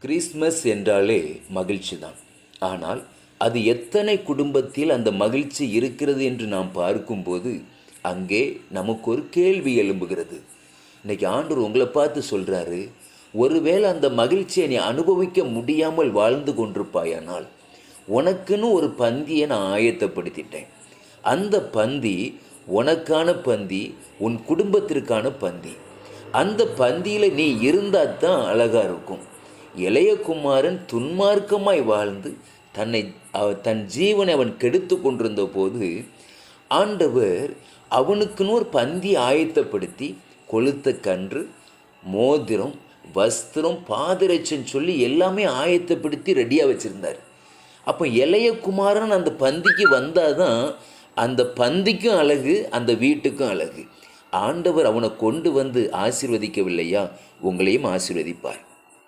Christmas என்றாலே மகிழ்ச்சி தான். ஆனால் அது எத்தனை குடும்பத்தில் அந்த மகிழ்ச்சி இருக்கிறது என்று நாம் பார்க்கும்போது அங்கே நமக்கு ஒரு கேள்வி எழும்புகிறது. இன்றைக்கி ஆண்டவர் உங்களை பார்த்து சொல்கிறாரு, ஒருவேளை அந்த மகிழ்ச்சியை நீ அனுபவிக்க முடியாமல் வாழ்ந்து கொண்டிருப்பாயானால் உனக்குன்னு ஒரு பந்தியை நான் ஆயத்தப்படுத்திட்டேன். அந்த பந்தி உனக்கான பந்தி, உன் குடும்பத்திற்கான பந்தி. அந்த பந்தியில் நீ இருந்தால் தான் அழகாக இருக்கும். இளையகுமாரன் துன்மார்க்கமாய் வாழ்ந்து தன் ஜீவனை அவன் கெடுத்து கொண்டிருந்த போது ஆண்டவர் அவனுக்குன்னு ஒரு பந்தி ஆயத்தப்படுத்தி கொளுத்த கன்று, மோதிரம், வஸ்திரம், பாதரட்சன்னு சொல்லி எல்லாமே ஆயத்தப்படுத்தி ரெடியாக வச்சுருந்தார். அப்போ இளையகுமாரன் அந்த பந்திக்கு வந்தால் தான் அந்த பந்திக்கும் அழகு, அந்த வீட்டுக்கும் அழகு. ஆண்டவர் அவனை கொண்டு வந்து ஆசீர்வதிக்கவில்லையா? உங்களையும் ஆசீர்வதிப்பார்.